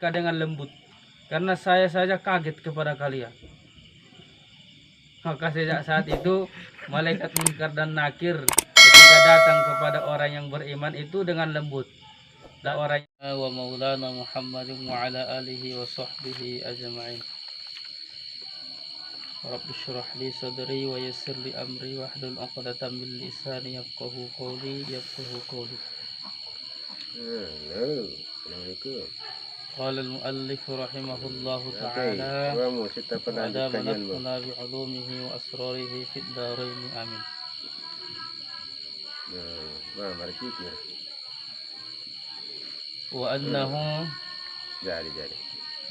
dengan lembut, karena saya saja kaget kepada kalian. Maka sejak saat itu malaikat munkar dan nakir ketika datang kepada orang yang beriman itu dengan lembut. Dan orang wa maulana Muhammadin wa ala alihi wa sahbihi ajma'in. Rabbi shrah li sadri wa yassir li amri wahlul 'uqdatam min lisani yafqahu qawli. Assalamualaikum. Qala al-muallif rahimahullahu ta'ala wa damanatna bi'ulumihi wa asrarihi fid darain amin. Mari kita. Wa annahu Jadi.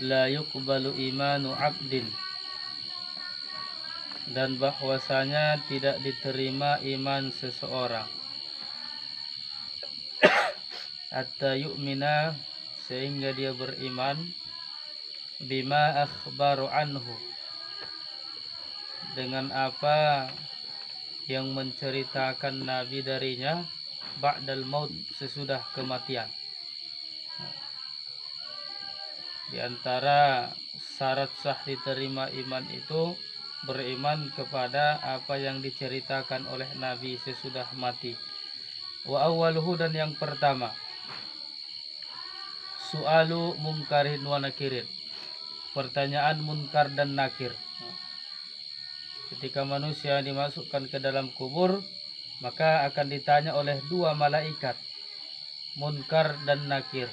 la yuqbalu imanu 'abdin, dan bahwasanya tidak diterima iman seseorang hatta yu'mina, sehingga dia beriman, bima akhbaru anhu, dengan apa yang menceritakan Nabi darinya, ba'dal maut, sesudah kematian. Di antara syarat sah diterima iman itu beriman kepada apa yang diceritakan oleh Nabi sesudah mati. Wa awwaluhu, dan yang pertama, su'alu munkarin wa nakirin, pertanyaan munkar dan nakir. Ketika manusia dimasukkan ke dalam kubur, maka akan ditanya oleh dua malaikat, munkar dan nakir.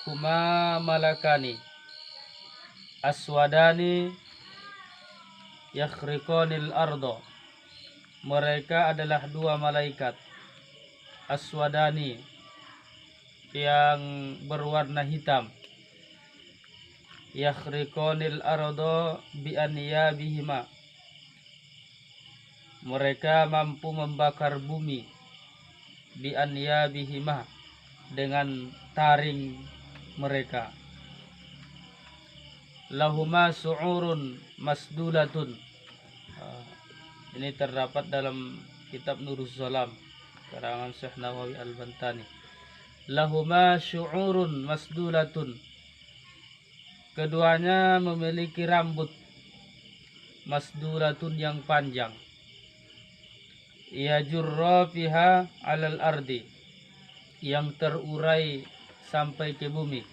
Huma malakani aswadani yakhriqanil ardo, mereka adalah dua malaikat aswadani yang berwarna hitam, yakhriqanil ardo bi aniyabihima, mereka mampu membakar bumi, bi aniyabihima, dengan taring mereka. Lahuma su'urun masdulatun, ini terdapat dalam kitab Nuruz Zalam karangan Syekh Nawawi Al-Bantani. Lahuma syu'urun masdulatun, keduanya memiliki rambut masdulatun yang panjang. Yajurra fiha alal ardi, yang terurai sampai ke bumi.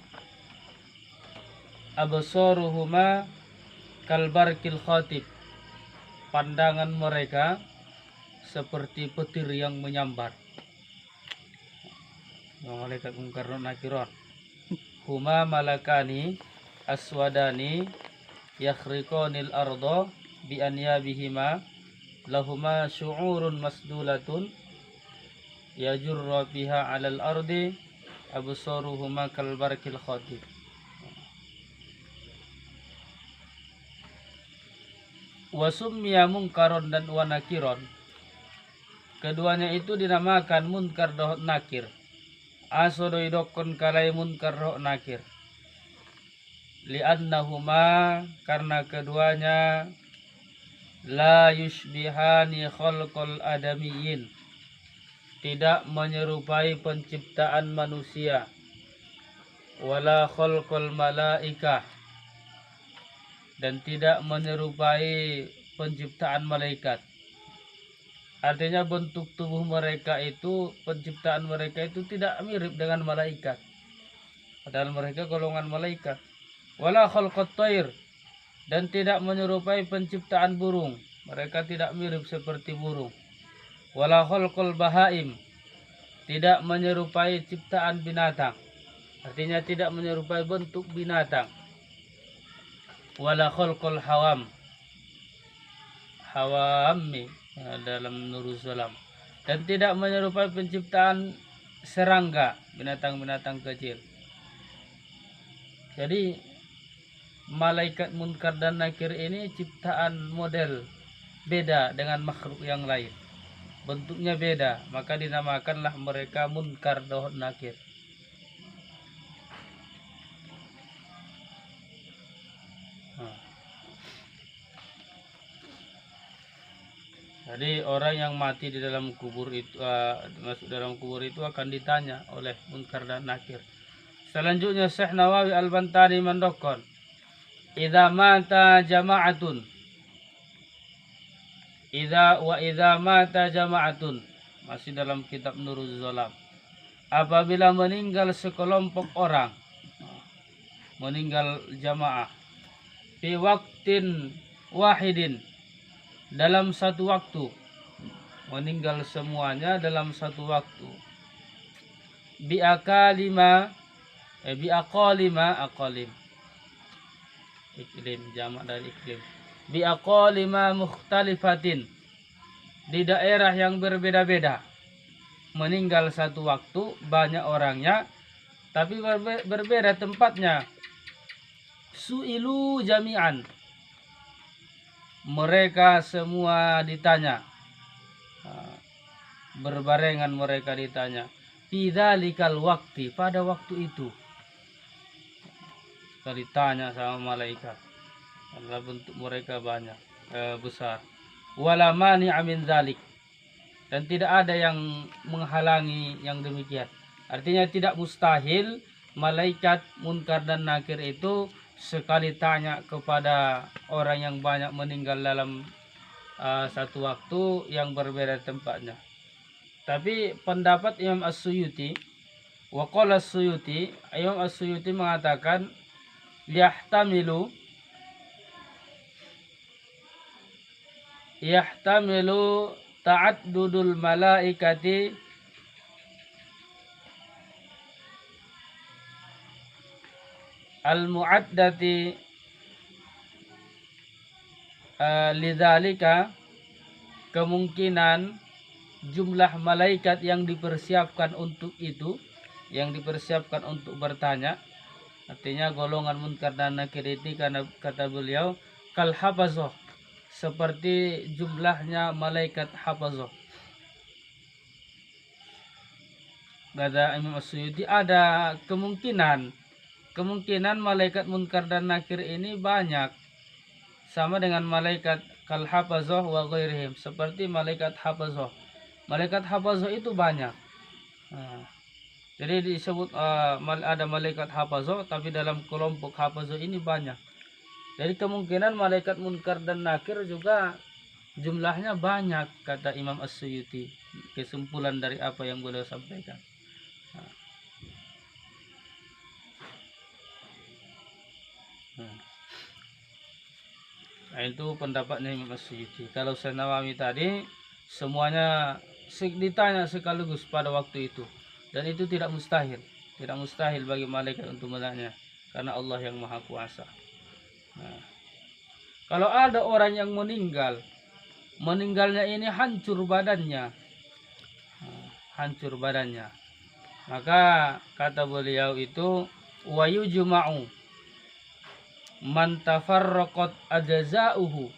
Absaruhuma kalbarkil khatib, pandangan mereka seperti petir yang menyambar. Malaikat munkar dan nakir. Huma malakani aswadani yakhriqanil ardo bi anyabihima, lahuma syu'urun masdulatun yajurra biha 'alal ardi absaruhuma kalbarkil khatib. Wa summiya munkaron dan wa nakiron, keduanya itu dinamakan munkar dan nakir. Asodoidokon kalai munkar dan nakir, li'annahuma, karena keduanya, la yushbihani khalqal adamiyyin, tidak menyerupai penciptaan manusia, wala khalqal malaikah, dan tidak menyerupai penciptaan malaikat. Artinya bentuk tubuh mereka itu, penciptaan mereka itu tidak mirip dengan malaikat, padahal mereka golongan malaikat. Wala khalqat thair, dan tidak menyerupai penciptaan burung, mereka tidak mirip seperti burung. Wala khalqal bahaim, tidak menyerupai ciptaan binatang, artinya tidak menyerupai bentuk binatang. Wala khalqal hawammi, dalam Nuruz Zalam, dan tidak menyerupai penciptaan serangga, binatang-binatang kecil. Jadi malaikat munkar dan nakir ini ciptaan model beda dengan makhluk yang lain, bentuknya beda, maka dinamakanlah mereka munkar dan nakir. Jadi orang yang mati di dalam kubur itu, masuk dalam kubur itu akan ditanya oleh munkar dan nakir, Selanjutnya Syekh Nawawi Al-Bantani mendokon, idza mata jama'atun, idza mata jama'atun, masih dalam kitab Nuruz Zalam, apabila meninggal sekelompok orang, meninggal jamaah, fi waktin wahidin, dalam satu waktu, meninggal semuanya dalam satu waktu, biaqalima aqalim, iklim, jamak dari iklim, biaqalima mukhtalifatin, di daerah yang berbeda-beda, meninggal satu waktu, banyak orangnya tapi berbeda tempatnya, su'ilu jami'an, mereka semua ditanya, berbarengan mereka ditanya, fidzalikal waqti, pada waktu itu. Kita ditanya sama malaikat karena bentuk mereka banyak, besar. Wala mani'a min dzalik, dan tidak ada yang menghalangi yang demikian. Artinya tidak mustahil malaikat Munkar dan Nakir itu sekali tanya kepada orang yang banyak meninggal dalam satu waktu yang berbeda tempatnya. Tapi pendapat Imam As-Suyuti, waqala As-Suyuti, Imam As-Suyuti mengatakan yahtamilu ta'addudul malaikati al-mu'addati lidzalika, kemungkinan jumlah malaikat yang dipersiapkan untuk itu, yang dipersiapkan untuk bertanya, artinya golongan Munkar dan Nakir ini, karena kata beliau kal hafazah, seperti jumlahnya malaikat hafazah. Kata Imam As-Suyuti, ada kemungkinan malaikat Munkar dan Nakir ini banyak, sama dengan malaikat kal hafazah wa ghairihim, seperti malaikat hafazah. Malaikat hafazah itu banyak. Jadi disebut ada malaikat hafazah, tapi dalam kelompok hafazah ini banyak. Jadi kemungkinan malaikat Munkar dan Nakir juga jumlahnya banyak, kata Imam As-Suyuti, kesimpulan dari apa yang beliau sampaikan. Nah, itu pendapatnya Imam As-Suyuti. Kalau Syekh Nawawi tadi semuanya ditanya sekaligus pada waktu itu, dan itu tidak mustahil bagi malaikat untuk menanya, karena Allah yang Maha Kuasa. Nah, kalau ada orang yang meninggalnya ini hancur badannya, maka kata beliau itu wa yujma'u man tafarraqat ajza'uhu,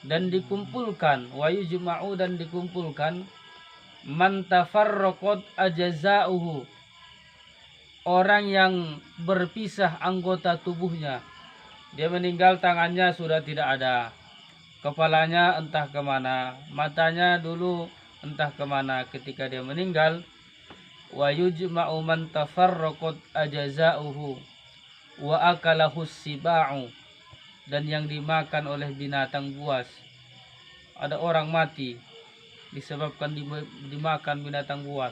dan dikumpulkan, wa yujma'u, dan dikumpulkan, man tafarraqat ajza'uhu, orang yang berpisah anggota tubuhnya. Dia meninggal, tangannya sudah tidak ada, kepalanya entah kemana, matanya dulu entah kemana ketika dia meninggal. Wa yujma'u man tafarraqat ajza'uhu wa akalahu siba'u, dan yang dimakan oleh binatang buas. Ada orang mati disebabkan dimakan binatang buas,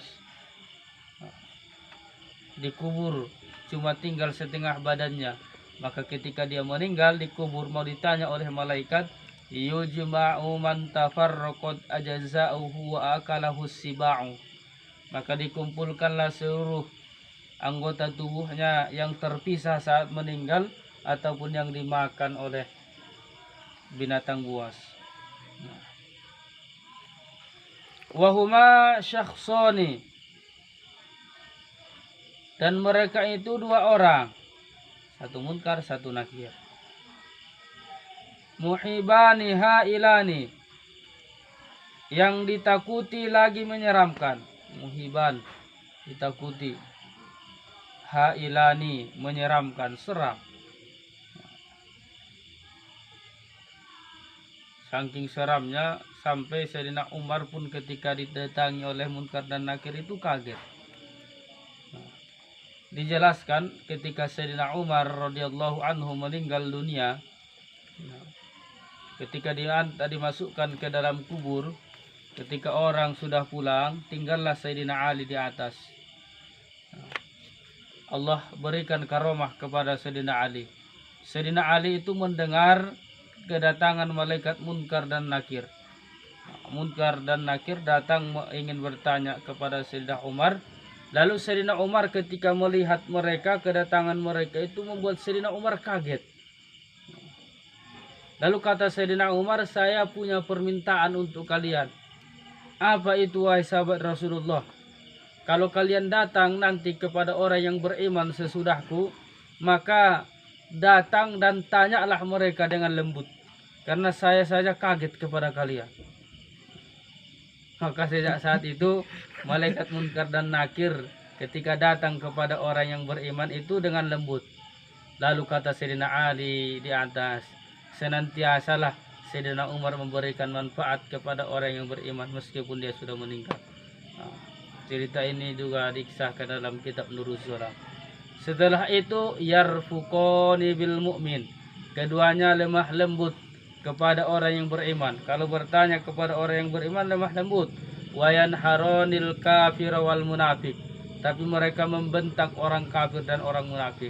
dikubur cuma tinggal setengah badannya, maka ketika dia meninggal dikubur, mau ditanya oleh malaikat, yujma'u man tafarraqat ajza'uhu wa akalahu siba'u, maka dikumpulkanlah seluruh anggota tubuhnya yang terpisah saat meninggal ataupun yang dimakan oleh binatang buas. Wahuma syakhsani, dan mereka itu dua orang, satu Munkar, satu Nakir. Muhibani hailani, yang ditakuti lagi menyeramkan. Muhiban, ditakuti. Hailani, menyeramkan, seram. Saking seramnya sampai Sayyidina Umar pun ketika didatangi oleh Munkar dan Nakir itu kaget. dijelaskan ketika Sayyidina Umar radhiyallahu anhu meninggal dunia, ketika dia dimasukkan ke dalam kubur, ketika orang sudah pulang, tinggallah Sayyidina Ali di atas. Allah berikan karomah kepada Sayyidina Ali. Sayyidina Ali itu mendengar kedatangan malaikat Munkar dan Nakir. Munkar dan Nakir datang ingin bertanya kepada Sayyidina Umar. Lalu Sayyidina Umar ketika melihat mereka, kedatangan mereka itu membuat Sayyidina Umar kaget. Lalu kata Sayyidina Umar, saya punya permintaan untuk kalian. Apa itu wahai sahabat Rasulullah? Kalau kalian datang nanti kepada orang yang beriman sesudahku, maka datang dan tanyalah mereka dengan lembut. Karena saya saja kaget kepada kalian. Maka sejak saat itu malaikat Munkar dan Nakir ketika datang kepada orang yang beriman itu dengan lembut. Lalu kata Sayyidina Ali di atas, senantiasalah Sayyidina Umar memberikan manfaat kepada orang yang beriman meskipun dia sudah meninggal. Cerita ini juga dikisahkan dalam kitab Nuruz Zolam. Setelah itu yarfuqani bil mu'min, keduanya lemah lembut kepada orang yang beriman. Kalau bertanya kepada orang yang beriman lemah lembut. Wayan haronil kafir wal munafik, tapi mereka membentak orang kafir dan orang munafik.